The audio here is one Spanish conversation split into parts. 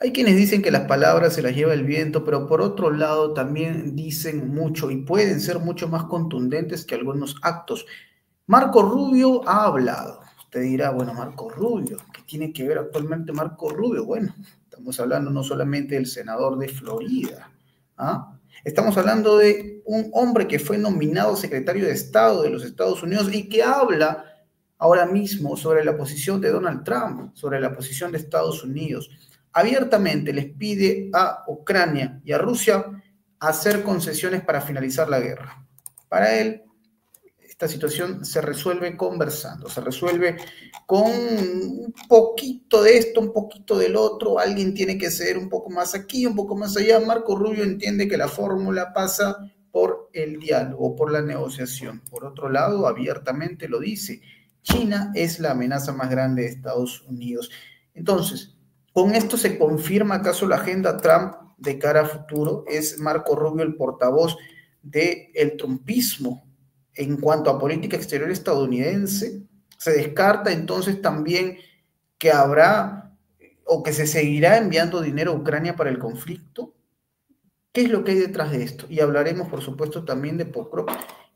Hay quienes dicen que las palabras se las lleva el viento, pero por otro lado también dicen mucho y pueden ser mucho más contundentes que algunos actos. Marco Rubio ha hablado. Usted dirá, bueno, Marco Rubio, ¿qué tiene que ver actualmente Marco Rubio? Bueno, estamos hablando no solamente del senador de Florida, ¿ah? Estamos hablando de un hombre que fue nominado secretario de Estado de los Estados Unidos y que habla ahora mismo sobre la posición de Donald Trump, sobre la posición de Estados Unidos. Abiertamente les pide a Ucrania y a Rusia hacer concesiones para finalizar la guerra. Para él, esta situación se resuelve conversando, se resuelve con un poquito de esto, un poquito del otro, alguien tiene que ceder un poco más aquí, un poco más allá. Marco Rubio entiende que la fórmula pasa por el diálogo, por la negociación. Por otro lado, abiertamente lo dice, China es la amenaza más grande de Estados Unidos. Entonces, ¿con esto se confirma acaso la agenda Trump de cara a futuro? ¿Es Marco Rubio el portavoz del trumpismo en cuanto a política exterior estadounidense? ¿Se descarta entonces también que habrá o que se seguirá enviando dinero a Ucrania para el conflicto? ¿Qué es lo que hay detrás de esto? Y hablaremos, por supuesto, también de Pokrov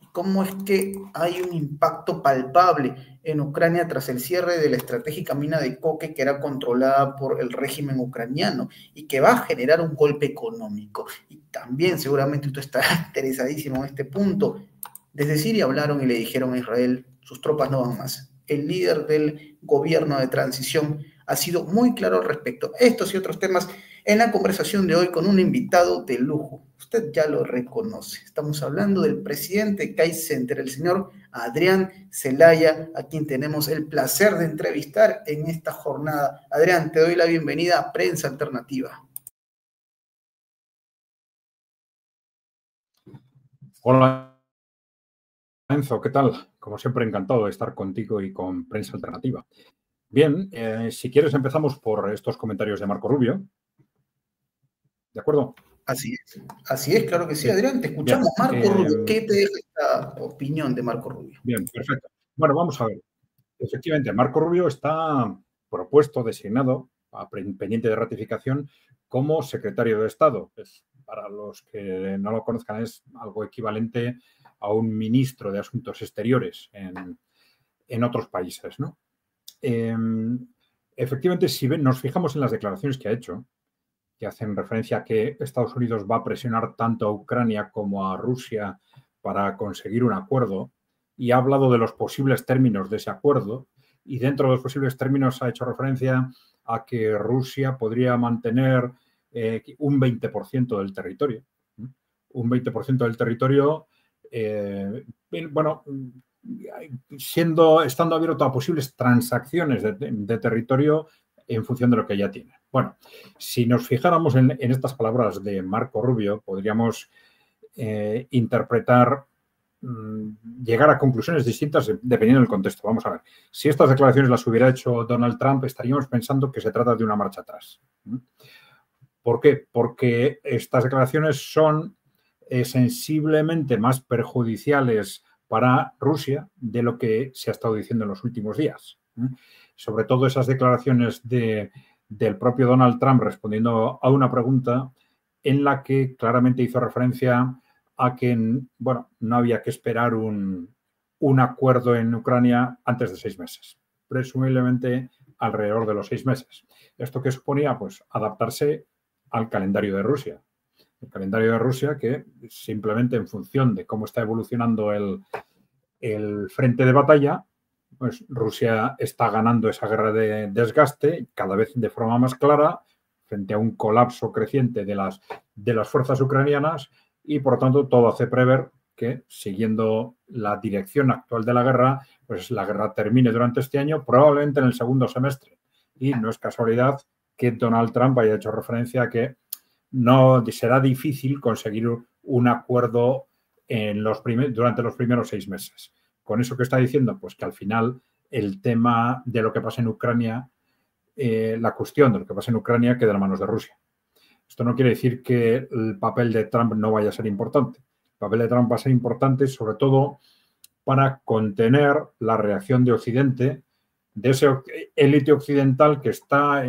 y cómo es que hay un impacto palpable en Ucrania tras el cierre de la estratégica mina de coque que era controlada por el régimen ucraniano y que va a generar un golpe económico. Y también seguramente usted estará interesadísimo en este punto. Desde Siria hablaron y le dijeron a Israel, sus tropas no van más. El líder del gobierno de transición ha sido muy claro al respecto. Estos y otros temas en la conversación de hoy con un invitado de lujo. Usted ya lo reconoce. Estamos hablando del presidente de CAI Center, el señor Adrián Celaya, a quien tenemos el placer de entrevistar en esta jornada. Adrián, te doy la bienvenida a Prensa Alternativa. Hola, Enzo, ¿qué tal? Como siempre, encantado de estar contigo y con Prensa Alternativa. Bien, si quieres empezamos por estos comentarios de Marco Rubio. ¿De acuerdo? Así es, claro que sí. Bien, Adelante, escuchamos. bien, Marco Rubio, ¿qué te deja esta opinión de Marco Rubio? bien, perfecto. Bueno, vamos a ver. Efectivamente, Marco Rubio está propuesto, designado, pendiente de ratificación, como secretario de Estado. Para los que no lo conozcan, es algo equivalente a un ministro de Asuntos Exteriores en otros países, ¿no? Efectivamente, si nos fijamos en las declaraciones que ha hecho, que hacen referencia a que Estados Unidos va a presionar tanto a Ucrania como a Rusia para conseguir un acuerdo, y ha hablado de los posibles términos de ese acuerdo, y dentro de los posibles términos ha hecho referencia a que Rusia podría mantener un 20% del territorio. Un 20% del territorio, bueno, estando abierto a posibles transacciones de territorio en función de lo que ya tiene. Bueno, si nos fijáramos en estas palabras de Marco Rubio, podríamos interpretar, llegar a conclusiones distintas dependiendo del contexto. Vamos a ver, si estas declaraciones las hubiera hecho Donald Trump, estaríamos pensando que se trata de una marcha atrás. ¿Por qué? Porque estas declaraciones son sensiblemente más perjudiciales para Rusia de lo que se ha estado diciendo en los últimos días. Sobre todo esas declaraciones del propio Donald Trump respondiendo a una pregunta en la que claramente hizo referencia a que, bueno, no había que esperar un acuerdo en Ucrania antes de 6 meses, presumiblemente alrededor de los 6 meses. ¿Esto qué suponía? Pues adaptarse al calendario de Rusia. El calendario de Rusia que simplemente en función de cómo está evolucionando el frente de batalla, pues Rusia está ganando esa guerra de desgaste cada vez de forma más clara frente a un colapso creciente de las fuerzas ucranianas, y por lo tanto todo hace prever que, siguiendo la dirección actual de la guerra, pues la guerra termine durante este año, probablemente en el segundo semestre. Y no es casualidad que Donald Trump haya hecho referencia a que no será difícil conseguir un acuerdo durante los primeros 6 meses. Con eso que está diciendo, pues que al final el tema de lo que pasa en Ucrania, la cuestión de lo que pasa en Ucrania queda en manos de Rusia. Esto no quiere decir que el papel de Trump no vaya a ser importante. El papel de Trump va a ser importante sobre todo para contener la reacción de Occidente, de ese élite occidental que está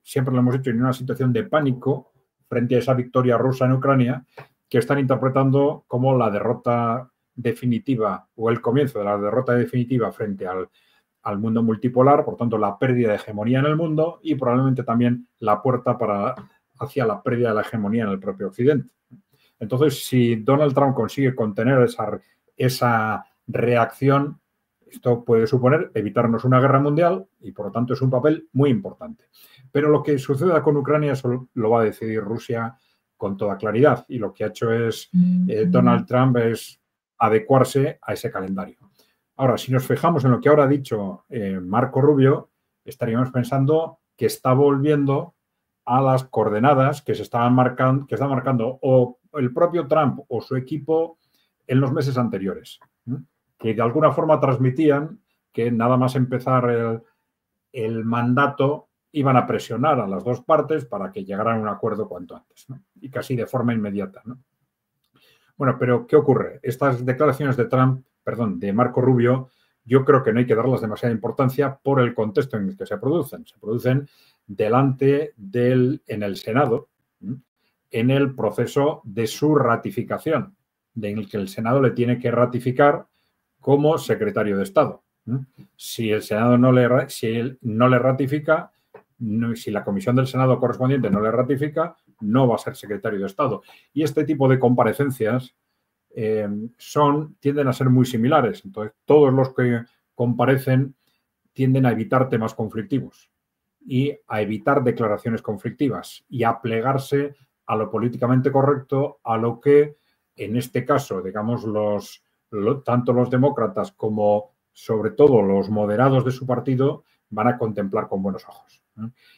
siempre lo hemos dicho, en una situación de pánico frente a esa victoria rusa en Ucrania, que están interpretando como la derrota definitiva o el comienzo de la derrota definitiva frente al mundo multipolar, por tanto, la pérdida de hegemonía en el mundo y probablemente también la puerta hacia la pérdida de la hegemonía en el propio Occidente. Entonces, si Donald Trump consigue contener esa reacción, esto puede suponer evitarnos una guerra mundial y, por lo tanto, es un papel muy importante. Pero lo que suceda con Ucrania eso lo va a decidir Rusia con toda claridad. Y lo que ha hecho Donald Trump es adecuarse a ese calendario. Ahora, si nos fijamos en lo que ahora ha dicho Marco Rubio, estaríamos pensando que está volviendo a las coordenadas que se estaban marcando, que está marcando o el propio Trump o su equipo en los meses anteriores, que de alguna forma transmitían que nada más empezar el mandato iban a presionar a las dos partes para que llegaran a un acuerdo cuanto antes, ¿no? Y casi de forma inmediata, ¿no? Bueno, pero ¿qué ocurre? Estas declaraciones de Marco Rubio, yo creo que no hay que darles demasiada importancia por el contexto en el que se producen. Se producen en el Senado, en el proceso de su ratificación, en el que el Senado le tiene que ratificar como secretario de Estado. Si el Senado no le ratifica, si la comisión del Senado correspondiente no le ratifica, no va a ser secretario de Estado. Y este tipo de comparecencias tienden a ser muy similares. Entonces, todos los que comparecen tienden a evitar temas conflictivos y a evitar declaraciones conflictivas y a plegarse a lo políticamente correcto, a lo que, en este caso, digamos, tanto los demócratas como, sobre todo, los moderados de su partido van a contemplar con buenos ojos.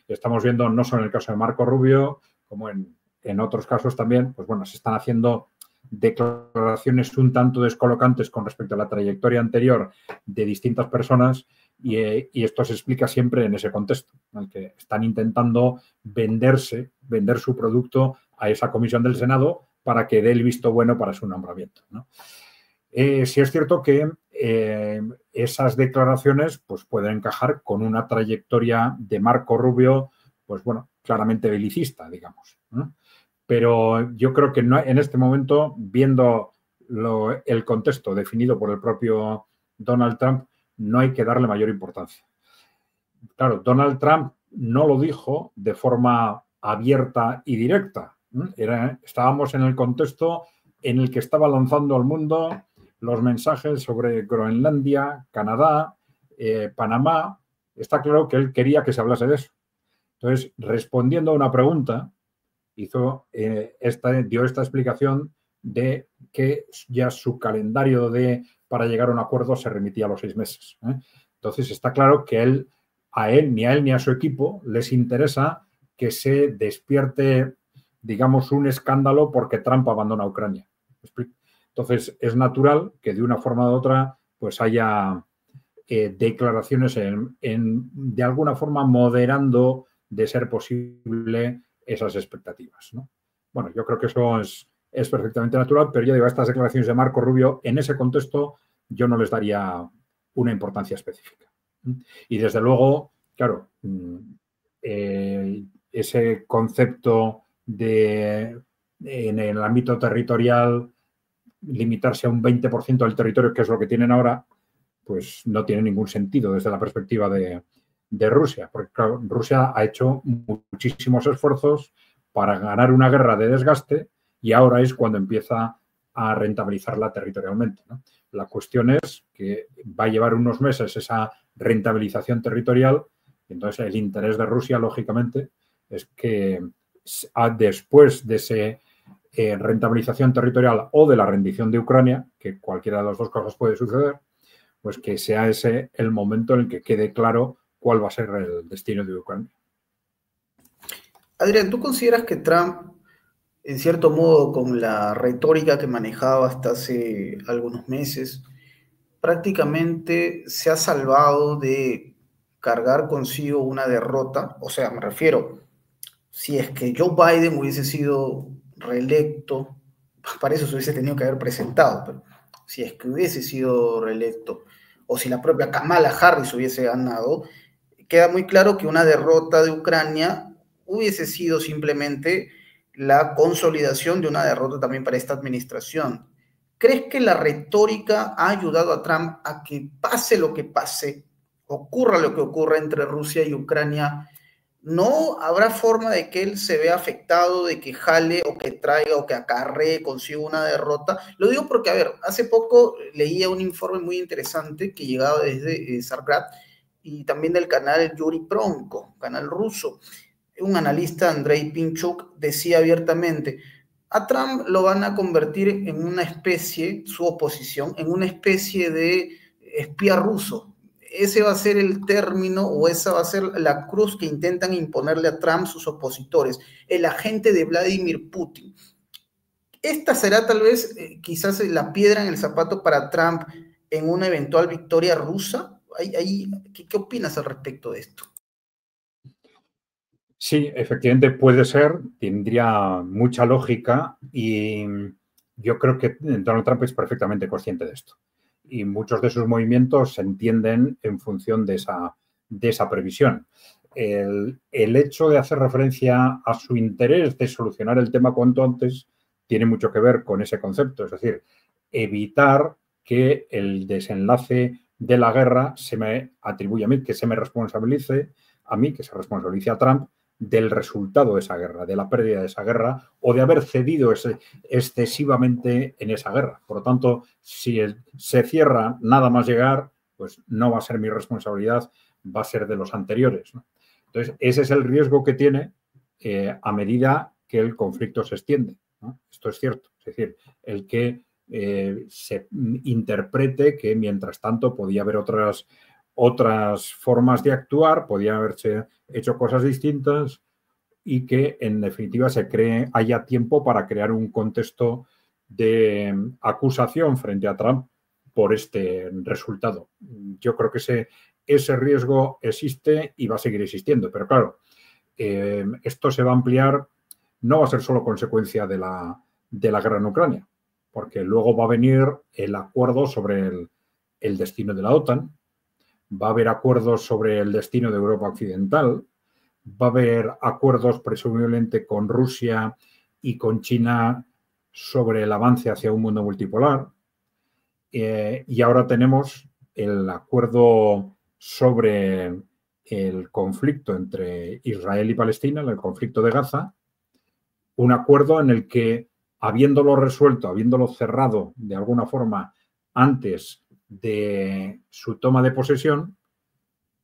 Estamos viendo, no solo en el caso de Marco Rubio, como en otros casos también, pues bueno, se están haciendo declaraciones un tanto descolocantes con respecto a la trayectoria anterior de distintas personas y esto se explica siempre en ese contexto, en el que están intentando vender su producto a esa comisión del Senado para que dé el visto bueno para su nombramiento, ¿no? Sí es cierto que esas declaraciones pues, pueden encajar con una trayectoria de Marco Rubio, pues bueno, claramente belicista, digamos, ¿no? Pero yo creo que no, en este momento, viendo el contexto definido por el propio Donald Trump, no hay que darle mayor importancia. Claro, Donald Trump no lo dijo de forma abierta y directa. Estábamos en el contexto en el que estaba lanzando al mundo los mensajes sobre Groenlandia, Canadá, Panamá. Está claro que él quería que se hablase de eso. Entonces, respondiendo a una pregunta, dio esta explicación de que ya su calendario para llegar a un acuerdo se remitía a los 6 meses. Entonces, está claro que ni a él ni a su equipo les interesa que se despierte, digamos, un escándalo porque Trump abandona Ucrania. Entonces, es natural que de una forma u otra pues haya declaraciones de alguna forma moderando, de ser posible, esas expectativas, ¿no? Bueno, yo creo que eso es perfectamente natural, pero ya digo, estas declaraciones de Marco Rubio, en ese contexto, yo no les daría una importancia específica. Y desde luego, claro, ese concepto en el ámbito territorial, limitarse a un 20% del territorio, que es lo que tienen ahora, pues no tiene ningún sentido desde la perspectiva de Rusia, porque claro, Rusia ha hecho muchísimos esfuerzos para ganar una guerra de desgaste y ahora es cuando empieza a rentabilizarla territorialmente, ¿no? La cuestión es que va a llevar unos meses esa rentabilización territorial y entonces el interés de Rusia, lógicamente, es que después de esa rentabilización territorial o de la rendición de Ucrania, que cualquiera de las dos cosas puede suceder, pues que sea ese el momento en el que quede claro cuál va a ser el destino de Ucrania. Adrián, ¿tú consideras que Trump, en cierto modo, con la retórica que manejaba hasta hace algunos meses, prácticamente se ha salvado de cargar consigo una derrota? O sea, me refiero, si es que Joe Biden hubiese sido reelecto, para eso se hubiese tenido que haber presentado, pero si es que hubiese sido reelecto, o si la propia Kamala Harris hubiese ganado, queda muy claro que una derrota de Ucrania hubiese sido simplemente la consolidación de una derrota también para esta administración. ¿Crees que la retórica ha ayudado a Trump a que pase lo que pase, ocurra lo que ocurra entre Rusia y Ucrania? ¿No habrá forma de que él se vea afectado, de que jale o que traiga o que acarree consigo una derrota? Lo digo porque, a ver, hace poco leía un informe muy interesante que llegaba desde Zargrad y también del canal Yuri Pronko, canal ruso. Un analista, Andrei Pinchuk, decía abiertamente: a Trump lo van a convertir en una especie, su oposición, en una especie de espía ruso. Ese va a ser el término o esa va a ser la cruz que intentan imponerle a Trump sus opositores, el agente de Vladimir Putin. Esta será tal vez quizás la piedra en el zapato para Trump en una eventual victoria rusa. ¿Qué opinas al respecto de esto? Sí, efectivamente puede ser, tendría mucha lógica y yo creo que Donald Trump es perfectamente consciente de esto. Y muchos de sus movimientos se entienden en función de esa previsión. El hecho de hacer referencia a su interés de solucionar el tema cuanto antes tiene mucho que ver con ese concepto, es decir, evitar que el desenlace de la guerra se me atribuya a mí, que se me responsabilice a mí, que se responsabilice a Trump del resultado de esa guerra, de la pérdida de esa guerra o de haber cedido excesivamente en esa guerra. Por lo tanto, si se cierra nada más llegar, pues no va a ser mi responsabilidad, va a ser de los anteriores, ¿no? Entonces, ese es el riesgo que tiene a medida que el conflicto se extiende, ¿no? Esto es cierto. Es decir, el que se interprete que mientras tanto podía haber otras formas de actuar, podía haberse hecho cosas distintas y que en definitiva haya tiempo para crear un contexto de acusación frente a Trump por este resultado. Yo creo que ese riesgo existe y va a seguir existiendo, pero claro, esto se va a ampliar, no va a ser solo consecuencia de la guerra en Ucrania, porque luego va a venir el acuerdo sobre el destino de la OTAN, va a haber acuerdos sobre el destino de Europa Occidental, va a haber acuerdos presumiblemente con Rusia y con China sobre el avance hacia un mundo multipolar. Y ahora tenemos el acuerdo sobre el conflicto entre Israel y Palestina, el conflicto de Gaza, un acuerdo en el que, habiéndolo resuelto, habiéndolo cerrado de alguna forma antes de su toma de posesión,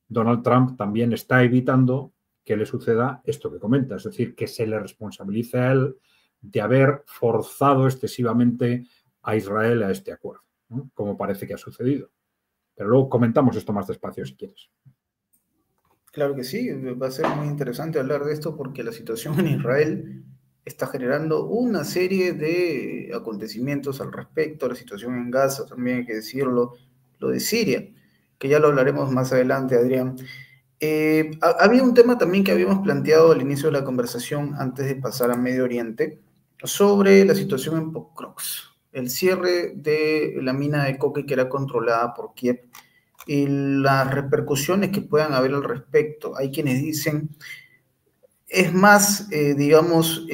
Donald Trump también está evitando que le suceda esto que comenta, es decir, que se le responsabilice a él de haber forzado excesivamente a Israel a este acuerdo, ¿no? Como parece que ha sucedido. Pero luego comentamos esto más despacio si quieres. Claro que sí, va a ser muy interesante hablar de esto porque la situación en Israel está generando una serie de acontecimientos al respecto, la situación en Gaza también hay que decirlo, lo de Siria, que ya lo hablaremos más adelante, Adrián. Había un tema también que habíamos planteado al inicio de la conversación antes de pasar a Medio Oriente, sobre la situación en Pokrovsk, el cierre de la mina de coque que era controlada por Kiev y las repercusiones que puedan haber al respecto. Hay quienes dicen, es más, digamos,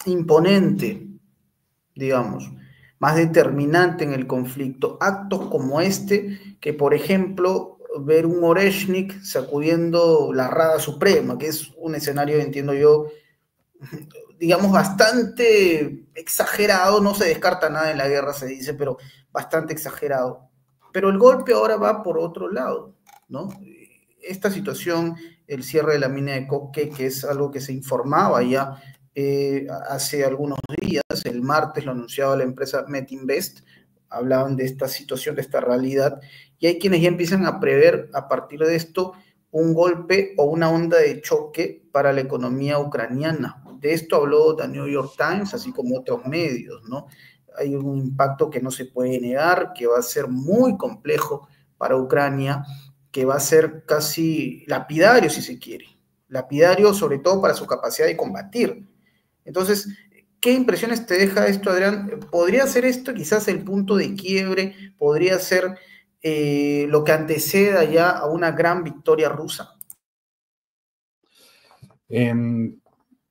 imponente, digamos, más determinante en el conflicto, actos como este, que por ejemplo, ver un Oreshnik sacudiendo la Rada Suprema, que es un escenario, entiendo yo, digamos, bastante exagerado, no se descarta nada en la guerra, se dice, pero bastante exagerado. Pero el golpe ahora va por otro lado, ¿no? Esta situación, el cierre de la mina de coque, que es algo que se informaba ya hace algunos días, el martes lo anunciaba la empresa Metinvest, hablaban de esta situación, de esta realidad, y hay quienes ya empiezan a prever a partir de esto un golpe o una onda de choque para la economía ucraniana. De esto habló The New York Times, así como otros medios, ¿no? Hay un impacto que no se puede negar, que va a ser muy complejo para Ucrania, que va a ser casi lapidario, si se quiere. Lapidario, sobre todo para su capacidad de combatir. Entonces, ¿qué impresiones te deja esto, Adrián? ¿Podría ser esto quizás el punto de quiebre? ¿Podría ser lo que anteceda ya a una gran victoria rusa?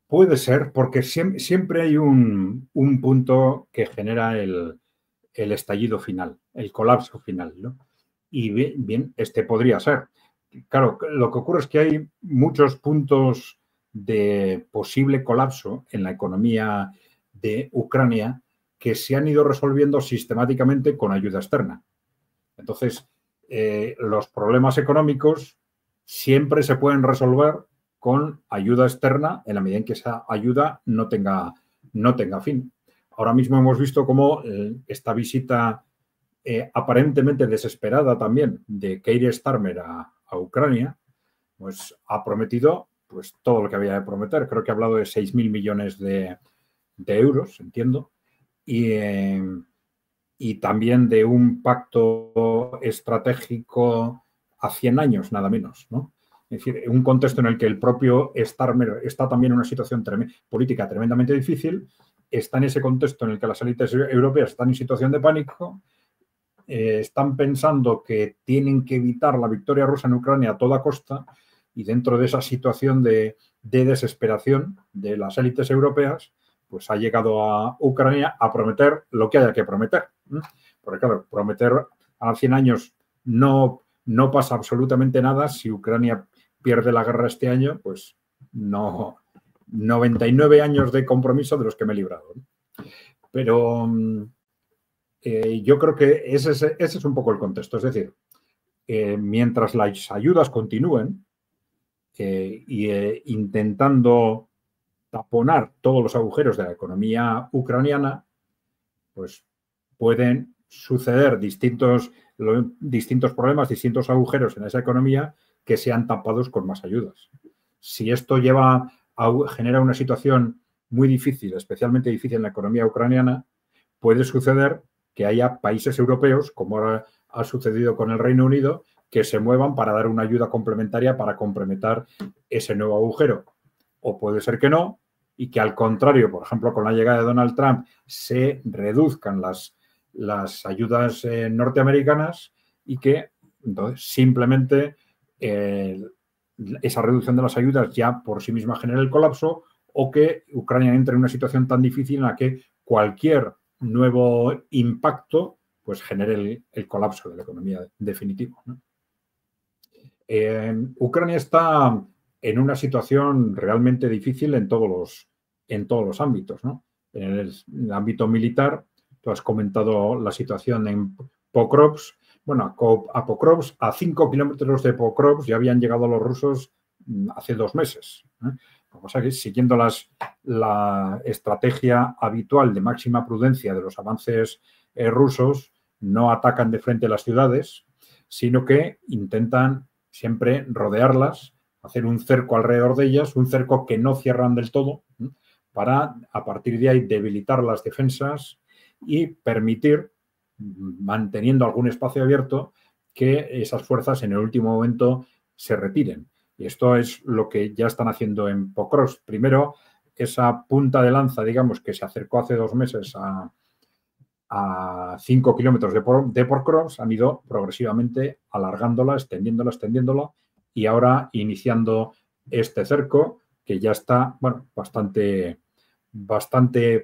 Puede ser, porque siempre hay un punto que genera el estallido final, el colapso final, ¿no? Y bien, este podría ser. Claro, lo que ocurre es que hay muchos puntos de posible colapso en la economía de Ucrania que se han ido resolviendo sistemáticamente con ayuda externa. Entonces, los problemas económicos siempre se pueden resolver con ayuda externa en la medida en que esa ayuda no tenga fin. Ahora mismo hemos visto cómo esta visita aparentemente desesperada también de Keir Starmer a Ucrania, pues ha prometido pues todo lo que había de prometer. Creo que ha hablado de 6.000 millones de euros, entiendo, y también de un pacto estratégico a 100 años, nada menos, ¿no? Es decir, un contexto en el que el propio Starmer está también en una situación política tremendamente difícil, está en ese contexto en el que las élites europeas están en situación de pánico, están pensando que tienen que evitar la victoria rusa en Ucrania a toda costa, y dentro de esa situación de desesperación de las élites europeas, pues ha llegado a Ucrania a prometer lo que haya que prometer. Porque claro, prometer a 100 años no pasa absolutamente nada. Si Ucrania pierde la guerra este año, pues no, 99 años de compromiso de los que me he librado. Pero yo creo que ese es un poco el contexto. Es decir, mientras las ayudas continúen intentando taponar todos los agujeros de la economía ucraniana, pues pueden suceder distintos problemas, distintos agujeros en esa economía que sean tapados con más ayudas. Si esto genera una situación muy difícil, especialmente difícil en la economía ucraniana, puede suceder que haya países europeos, como ahora ha sucedido con el Reino Unido, que se muevan para dar una ayuda complementaria para complementar ese nuevo agujero. O puede ser que no, y que al contrario, por ejemplo, con la llegada de Donald Trump, se reduzcan las ayudas norteamericanas y que entonces simplemente esa reducción de las ayudas ya por sí misma genere el colapso, o que Ucrania entre en una situación tan difícil en la que cualquier nuevo impacto pues genere el colapso de la economía definitivo, ¿no? Ucrania está en una situación realmente difícil en todos los ámbitos, ¿no? En el ámbito militar, tú has comentado la situación en Pokrovsk. Bueno, a Pokrovsk, a 5 kilómetros de Pokrovsk, ya habían llegado los rusos hace 2 meses. Lo que pasa es que, siguiendo la estrategia habitual de máxima prudencia de los avances rusos, no atacan de frente las ciudades, sino que intentan siempre rodearlas, hacer un cerco alrededor de ellas, un cerco que no cierran del todo, para a partir de ahí debilitar las defensas y permitir, manteniendo algún espacio abierto, que esas fuerzas en el último momento se retiren. Y esto es lo que ya están haciendo en Pokrovsk. Primero, esa punta de lanza, digamos, que se acercó hace 2 meses a 5 kilómetros de Pokrovsk, han ido progresivamente alargándola, extendiéndola, y ahora iniciando este cerco que ya está, bueno, bastante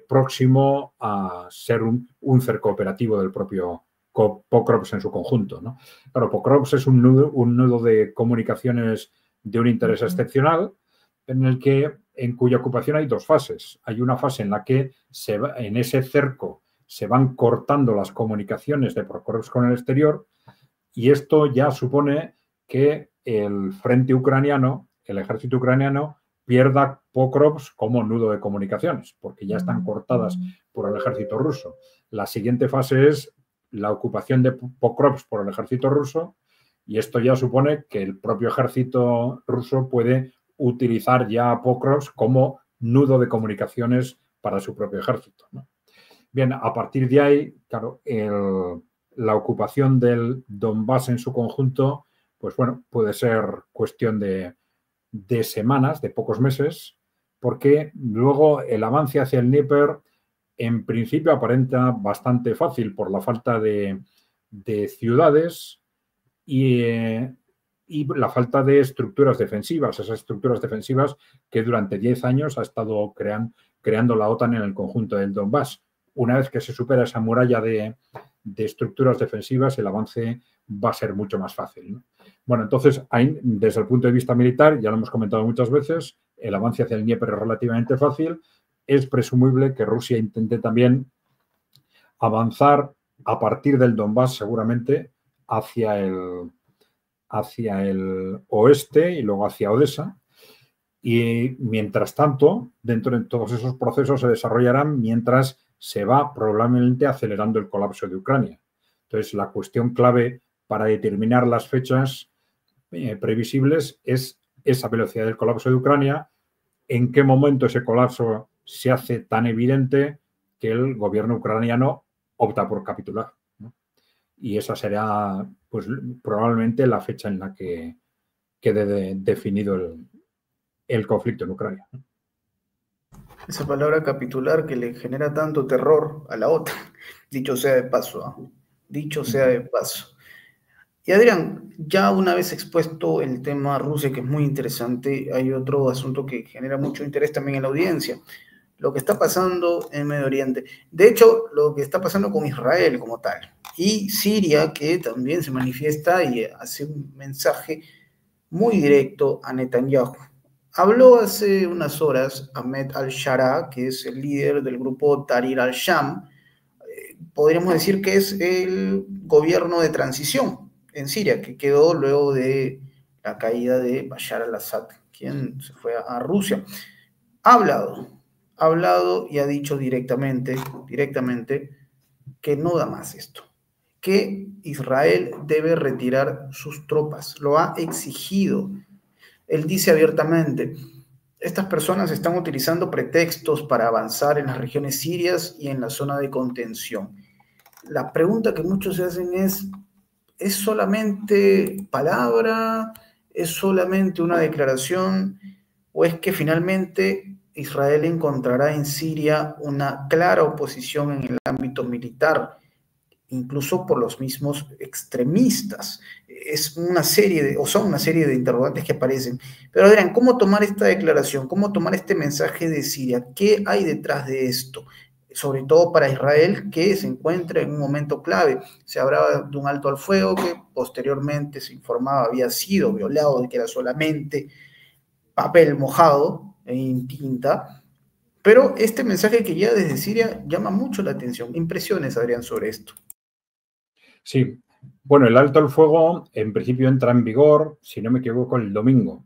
próximo a ser un cerco operativo del propio Pokrovsk en su conjunto, ¿no? Claro, Pokrovsk es un nudo de comunicaciones de un interés excepcional, en cuya ocupación hay 2 fases. Hay una fase en la que en ese cerco se van cortando las comunicaciones de Pokrovsk con el exterior, y esto ya supone que el frente ucraniano, el ejército ucraniano, pierda Pokrovsk como nudo de comunicaciones, porque ya están cortadas por el ejército ruso. La siguiente fase es la ocupación de Pokrovsk por el ejército ruso, y esto ya supone que el propio ejército ruso puede utilizar ya a Pokrovsk como nudo de comunicaciones para su propio ejército, ¿no? Bien, a partir de ahí, claro, la ocupación del Donbass en su conjunto, pues bueno, puede ser cuestión de semanas, de pocos meses, porque luego el avance hacia el Dnieper en principio aparenta bastante fácil por la falta de ciudades, y y la falta de estructuras defensivas, esas estructuras defensivas que durante 10 años ha estado creando la OTAN en el conjunto del Donbass. Una vez que se supera esa muralla de estructuras defensivas, el avance va a ser mucho más fácil, ¿no? Bueno, entonces, desde el punto de vista militar, ya lo hemos comentado muchas veces, el avance hacia el Dnieper es relativamente fácil. Es presumible que Rusia intente también avanzar a partir del Donbass, seguramente, hacia el oeste y luego hacia Odessa. Y mientras tanto, dentro de todos esos procesos se desarrollarán mientras se va probablemente acelerando el colapso de Ucrania. Entonces, la cuestión clave para determinar las fechas previsibles es esa velocidad del colapso de Ucrania, en qué momento ese colapso se hace tan evidente que el gobierno ucraniano opta por capitular, ¿no? Y esa será, pues, probablemente la fecha en la que quede definido el conflicto en Ucrania. Esa palabra capitular que le genera tanto terror a la OTAN, dicho sea de paso, ¿eh? Dicho sea de paso. Y Adrián, ya una vez expuesto el tema Rusia, que es muy interesante, hay otro asunto que genera mucho interés también en la audiencia, lo que está pasando en Medio Oriente. De hecho, lo que está pasando con Israel como tal. Y Siria, que también se manifiesta y hace un mensaje muy directo a Netanyahu. Habló hace unas horas Ahmed al-Shara, que es el líder del grupo Tahrir al-Sham. Podríamos decir que es el gobierno de transición en Siria, que quedó luego de la caída de Bashar al-Assad, quien se fue a Rusia. Ha hablado y ha dicho directamente que no da más esto, que Israel debe retirar sus tropas, lo ha exigido. Él dice abiertamente, estas personas están utilizando pretextos para avanzar en las regiones sirias y en la zona de contención. La pregunta que muchos se hacen ¿es solamente palabra? ¿Es solamente una declaración? ¿O es que finalmente Israel encontrará en Siria una clara oposición en el ámbito militar, incluso por los mismos extremistas? Son una serie de interrogantes que aparecen. Pero Adrián, ¿cómo tomar esta declaración? ¿Cómo tomar este mensaje de Siria? ¿Qué hay detrás de esto? Sobre todo para Israel, que se encuentra en un momento clave. Se hablaba de un alto al fuego que posteriormente se informaba había sido violado, de que era solamente papel mojado en tinta. Pero este mensaje que llega desde Siria llama mucho la atención. Impresiones, Adrián, sobre esto. Sí, bueno, el alto al fuego en principio entra en vigor, si no me equivoco, el domingo,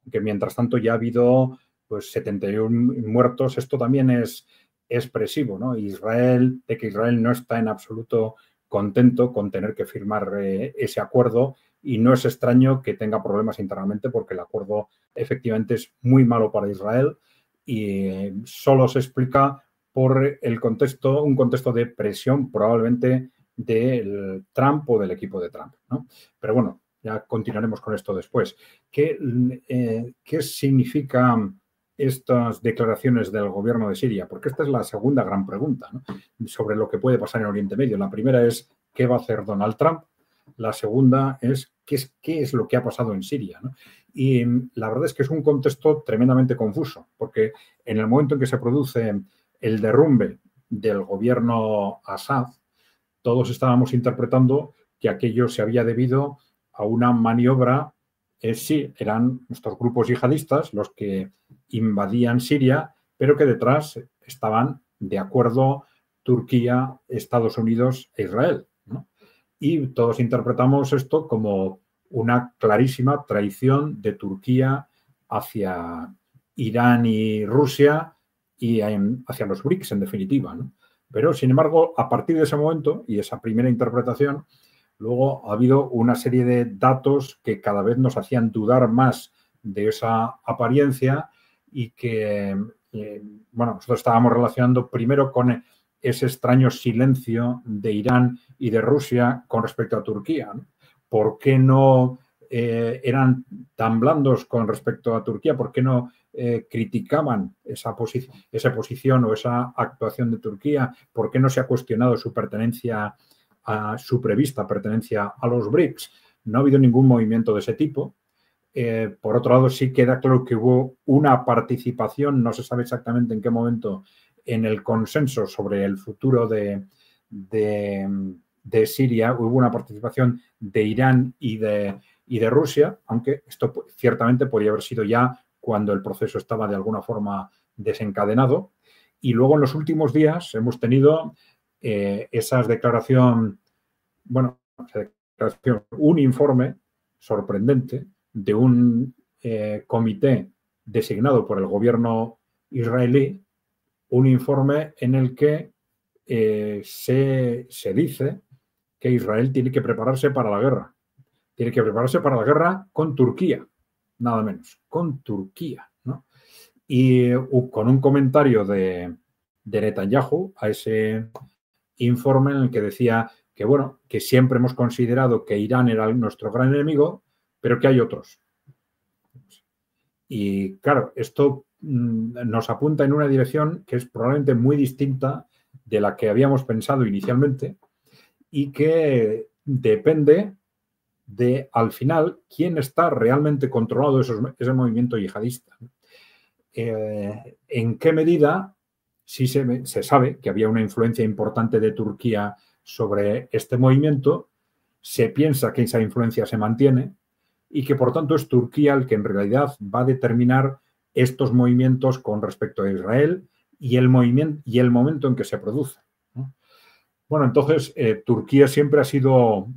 que mientras tanto ya ha habido pues 71 muertos. Esto también es expresivo, ¿no? De que Israel no está en absoluto contento con tener que firmar ese acuerdo, y no es extraño que tenga problemas internamente porque el acuerdo efectivamente es muy malo para Israel y solo se explica por un contexto de presión probablemente del Trump o del equipo de Trump, ¿no? Pero bueno, ya continuaremos con esto después. ¿Qué significan estas declaraciones del gobierno de Siria? Porque esta es la segunda gran pregunta, ¿no?, sobre lo que puede pasar en Oriente Medio. La primera es ¿qué va a hacer Donald Trump? La segunda es ¿qué es lo que ha pasado en Siria, ¿no? Y la verdad es que es un contexto tremendamente confuso, porque en el momento en que se produce el derrumbe del gobierno Assad, todos estábamos interpretando que aquello se había debido a una maniobra. Sí, eran estos grupos yihadistas los que invadían Siria, pero que detrás estaban de acuerdo Turquía, Estados Unidos e Israel, ¿no? Y todos interpretamos esto como una clarísima traición de Turquía hacia Irán y Rusia y hacia los BRICS, en definitiva, ¿no? Pero, sin embargo, a partir de ese momento y esa primera interpretación, luego ha habido una serie de datos que cada vez nos hacían dudar más de esa apariencia y que, bueno, nosotros estábamos relacionando primero con ese extraño silencio de Irán y de Rusia con respecto a Turquía, ¿no? ¿Por qué no eran tan blandos con respecto a Turquía? ¿Por qué no criticaban esa posición o esa actuación de Turquía? ¿Por qué no se ha cuestionado su prevista pertenencia a los BRICS? no ha habido ningún movimiento de ese tipo. Por otro lado, sí queda claro que hubo una participación, no se sabe exactamente en qué momento, en el consenso sobre el futuro de Siria. Hubo una participación de Irán y de Rusia, aunque esto ciertamente podría haber sido ya cuando el proceso estaba de alguna forma desencadenado. Y luego en los últimos días hemos tenido esas declaración, un informe sorprendente de un comité designado por el gobierno israelí, un informe en el que se dice que Israel tiene que prepararse para la guerra. Tiene que prepararse para la guerra con Turquía, nada menos, con Turquía, ¿no? Y con un comentario de Netanyahu a ese informe en el que decía que, bueno, que siempre hemos considerado que Irán era nuestro gran enemigo, pero que hay otros. Y claro, esto nos apunta en una dirección que es probablemente muy distinta de la que habíamos pensado inicialmente y que depende de, al final, quién está realmente controlado ese movimiento yihadista. ¿En qué medida sí se sabe que había una influencia importante de Turquía sobre este movimiento? Se piensa que esa influencia se mantiene y que, por tanto, es Turquía el que en realidad va a determinar estos movimientos con respecto a Israel y el momento en que se produce, ¿no? Bueno, entonces, Turquía siempre ha sido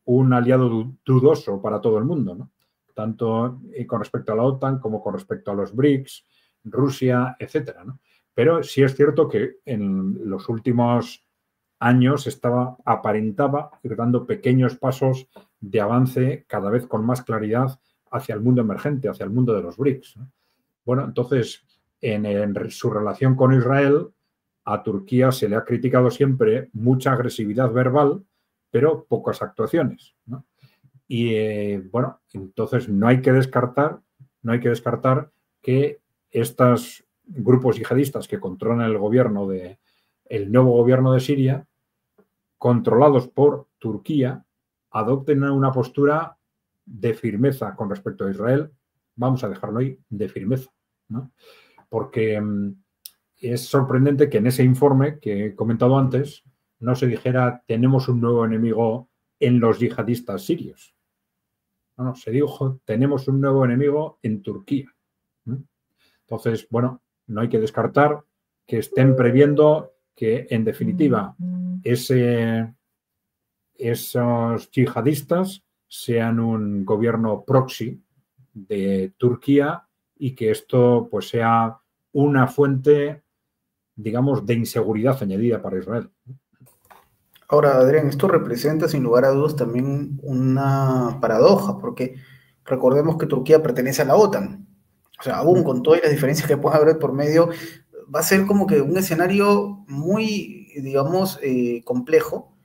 un aliado dudoso para todo el mundo, ¿no? Tanto con respecto a la OTAN como con respecto a los BRICS, Rusia, etcétera, ¿no? Pero sí es cierto que en los últimos años aparentaba ir dando pequeños pasos de avance cada vez con más claridad hacia el mundo emergente, hacia el mundo de los BRICS, ¿no? Bueno, entonces, en su relación con Israel, a Turquía se le ha criticado siempre mucha agresividad verbal, pero pocas actuaciones, ¿no? Y bueno, entonces no hay que descartar que estos grupos yihadistas que controlan el nuevo gobierno de Siria, controlados por Turquía, adopten una postura de firmeza con respecto a Israel. Vamos a dejarlo ahí, de firmeza, ¿no? Porque es sorprendente que en ese informe que he comentado antes no se dijera tenemos un nuevo enemigo en los yihadistas sirios. No, se dijo tenemos un nuevo enemigo en Turquía, ¿no? Entonces, bueno, no hay que descartar que estén previendo que, en definitiva, esos yihadistas sean un gobierno proxy de Turquía y que esto pues sea una fuente, digamos, de inseguridad añadida para Israel. Ahora, Adrián, esto representa sin lugar a dudas también una paradoja, porque recordemos que Turquía pertenece a la OTAN. O sea, aún con todas las diferencias que pueda haber por medio, va a ser como que un escenario muy, digamos, complejo,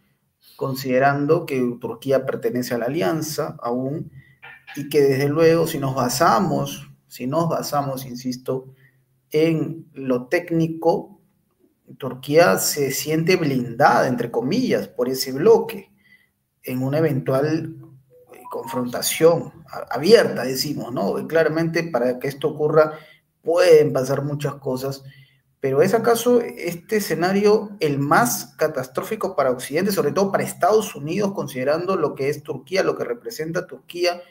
considerando que Turquía pertenece a la alianza aún, y que desde luego si nos basamos, insisto, en lo técnico, Turquía se siente blindada, entre comillas, por ese bloque en una eventual confrontación abierta, decimos, ¿no? Y claramente para que esto ocurra pueden pasar muchas cosas, pero ¿es acaso este escenario el más catastrófico para Occidente, sobre todo para Estados Unidos, considerando lo que es Turquía, lo que representa Turquía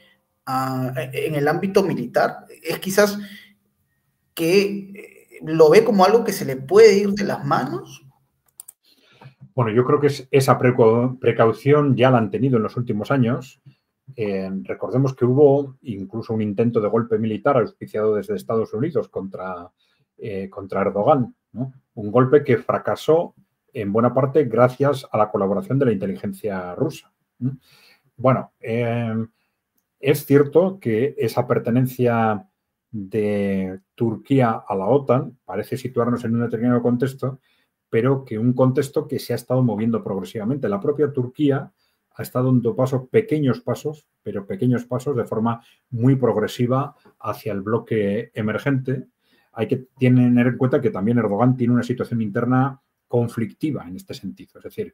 en el ámbito militar? Es quizás que lo ve como algo que se le puede ir de las manos. Bueno, yo creo que esa precaución ya la han tenido en los últimos años. Recordemos que hubo incluso un intento de golpe militar auspiciado desde Estados Unidos contra Erdogan, ¿no? Un golpe que fracasó en buena parte gracias a la colaboración de la inteligencia rusa, ¿no? Bueno, es cierto que esa pertenencia de Turquía a la OTAN parece situarnos en un determinado contexto, pero que un contexto que se ha estado moviendo progresivamente. La propia Turquía ha estado dando pequeños pasos, pero pequeños pasos de forma muy progresiva hacia el bloque emergente. Hay que tener en cuenta que también Erdogan tiene una situación interna conflictiva en este sentido. Es decir,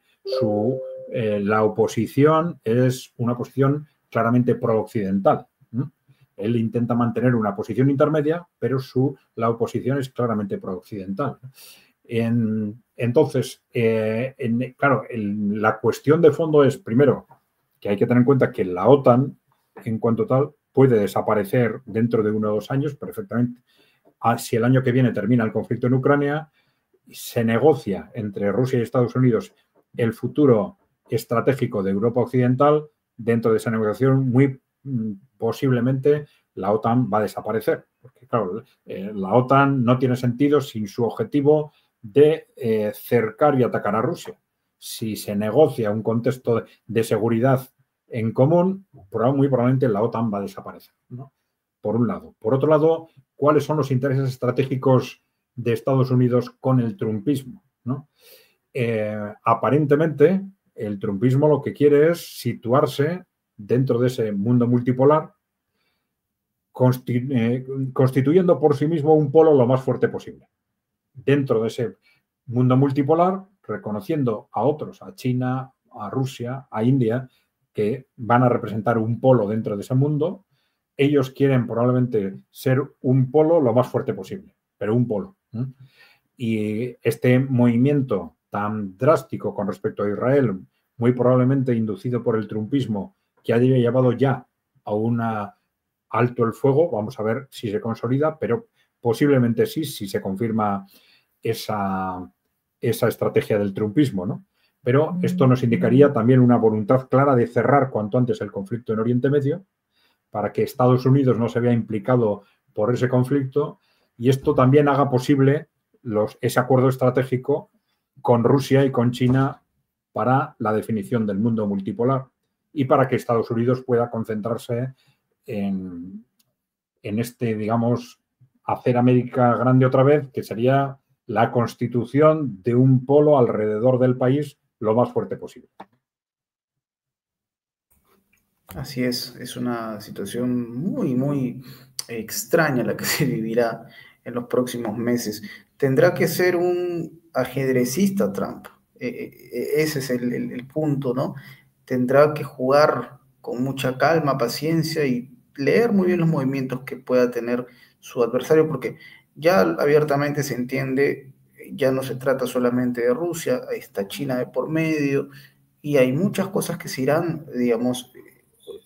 la oposición es una oposición claramente pro-occidental. Él intenta mantener una posición intermedia, pero la oposición es claramente pro-occidental. Entonces, claro, la cuestión de fondo es, primero, que hay que tener en cuenta que la OTAN, en cuanto tal, puede desaparecer dentro de 1 o 2 años perfectamente. Si el año que viene termina el conflicto en Ucrania, se negocia entre Rusia y Estados Unidos el futuro estratégico de Europa Occidental, dentro de esa negociación muy posiblemente la OTAN va a desaparecer. Porque, claro, la OTAN no tiene sentido sin su objetivo de cercar y atacar a Rusia. Si se negocia un contexto de seguridad en común, muy probablemente la OTAN va a desaparecer, ¿no? Por un lado. Por otro lado, ¿cuáles son los intereses estratégicos de Estados Unidos con el trumpismo, ¿no? Aparentemente, el trumpismo lo que quiere es situarse dentro de ese mundo multipolar, constituyendo por sí mismo un polo lo más fuerte posible. Dentro de ese mundo multipolar, reconociendo a otros, a China, a Rusia, a India, que van a representar un polo dentro de ese mundo. Ellos quieren probablemente ser un polo lo más fuerte posible, pero un polo. Y este movimiento tan drástico con respecto a Israel, muy probablemente inducido por el trumpismo, que ha llevado ya a un alto el fuego, vamos a ver si se consolida, pero posiblemente sí, si se confirma esa estrategia del trumpismo, ¿no? Pero esto nos indicaría también una voluntad clara de cerrar cuanto antes el conflicto en Oriente Medio, para que Estados Unidos no se vea implicado por ese conflicto, y esto también haga posible ese acuerdo estratégico con Rusia y con China para la definición del mundo multipolar y para que Estados Unidos pueda concentrarse en digamos, hacer América grande otra vez, que sería la constitución de un polo alrededor del país lo más fuerte posible. Así es una situación muy, muy extraña la que se vivirá en los próximos meses. Tendrá que ser un ajedrecista Trump. Ese es el punto, ¿no? Tendrá que jugar con mucha calma, paciencia y leer muy bien los movimientos que pueda tener su adversario, porque ya abiertamente se entiende, ya no se trata solamente de Rusia, está China de por medio, y hay muchas cosas que se irán, digamos,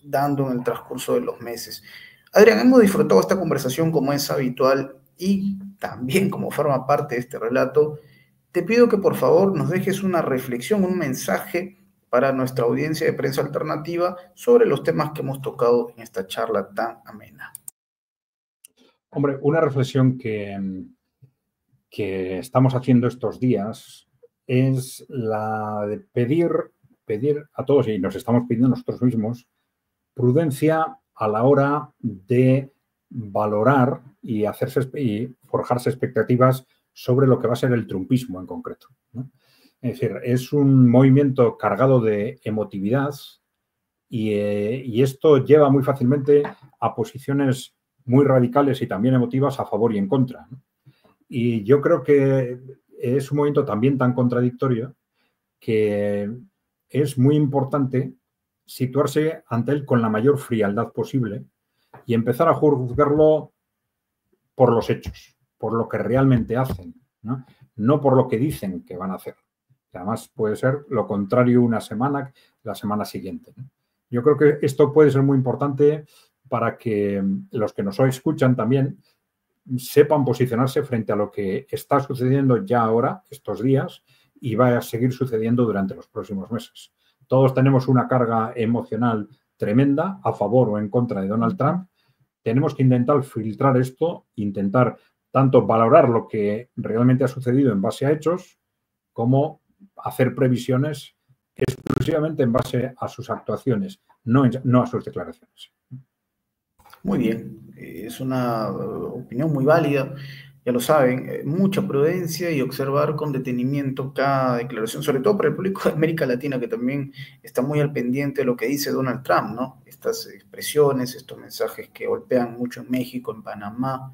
dando en el transcurso de los meses. Adrián, hemos disfrutado esta conversación como es habitual y también como forma parte de este relato. Te pido que por favor nos dejes una reflexión, un mensaje para nuestra audiencia de Prensa Alternativa sobre los temas que hemos tocado en esta charla tan amena. Hombre, una reflexión que estamos haciendo estos días es la de pedir a todos, y nos estamos pidiendo nosotros mismos, prudencia a la hora de valorar y forjarse expectativas sobre lo que va a ser el trumpismo en concreto, ¿no? Es decir, es un movimiento cargado de emotividad y esto lleva muy fácilmente a posiciones muy radicales y también emotivas a favor y en contra, ¿no? Y yo creo que es un movimiento también tan contradictorio que es muy importante situarse ante él con la mayor frialdad posible y empezar a juzgarlo por los hechos, por lo que realmente hacen, ¿no? No por lo que dicen que van a hacer. Además, puede ser lo contrario una semana, la semana siguiente, ¿no? Yo creo que esto puede ser muy importante para que los que nos escuchan también sepan posicionarse frente a lo que está sucediendo ya ahora, estos días, y va a seguir sucediendo durante los próximos meses. Todos tenemos una carga emocional tremenda a favor o en contra de Donald Trump. Tenemos que intentar filtrar esto, intentar tanto valorar lo que realmente ha sucedido en base a hechos, como hacer previsiones exclusivamente en base a sus actuaciones, no a sus declaraciones. Muy bien, es una opinión muy válida, ya lo saben, mucha prudencia y observar con detenimiento cada declaración, sobre todo para el público de América Latina, que también está muy al pendiente de lo que dice Donald Trump, ¿no? Estas expresiones, estos mensajes que golpean mucho en México, en Panamá.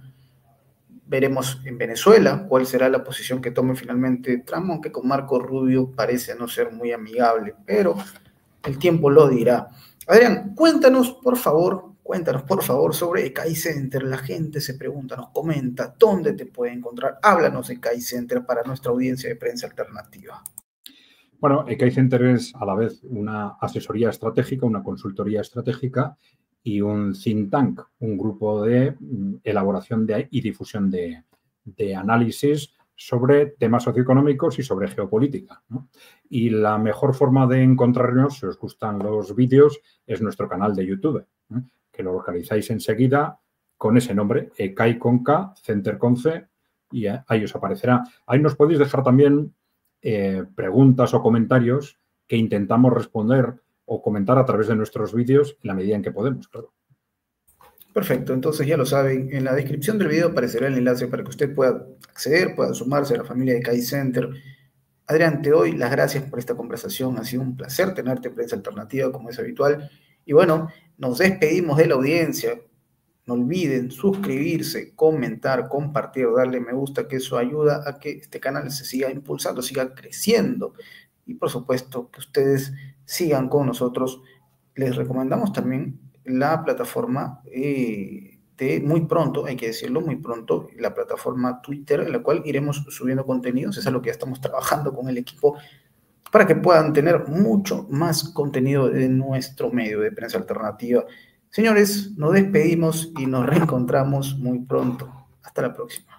Veremos en Venezuela cuál será la posición que tome finalmente Trump, aunque con Marco Rubio parece no ser muy amigable, pero el tiempo lo dirá. Adrián, cuéntanos por favor sobre ECAI Center. La gente se pregunta, nos comenta, ¿dónde te puede encontrar? Háblanos de ECAI Center para nuestra audiencia de prensa alternativa. Bueno, ECAI Center es a la vez una asesoría estratégica, una consultoría estratégica y un think tank, un grupo de elaboración y difusión de análisis sobre temas socioeconómicos y sobre geopolítica, ¿no? Y la mejor forma de encontrarnos, si os gustan los vídeos, es nuestro canal de YouTube, ¿no? Que lo localizáis enseguida con ese nombre, ECAI con K, Center con C, y ahí os aparecerá. Ahí nos podéis dejar también preguntas o comentarios que intentamos responder o comentar a través de nuestros vídeos en la medida en que podemos, claro. Perfecto, entonces ya lo saben, en la descripción del video aparecerá el enlace para que usted pueda acceder, pueda sumarse a la familia de ECAI Center. Adrián, te doy las gracias por esta conversación, ha sido un placer tenerte en Prensa Alternativa como es habitual. Y bueno, nos despedimos de la audiencia. No olviden suscribirse, comentar, compartir, darle me gusta, que eso ayuda a que este canal se siga impulsando, siga creciendo. Y por supuesto, que ustedes sigan con nosotros. Les recomendamos también la plataforma de muy pronto, hay que decirlo, muy pronto, la plataforma Twitter, en la cual iremos subiendo contenidos. Es algo que ya estamos trabajando con el equipo para que puedan tener mucho más contenido de nuestro medio de prensa alternativa. Señores, nos despedimos y nos reencontramos muy pronto. Hasta la próxima.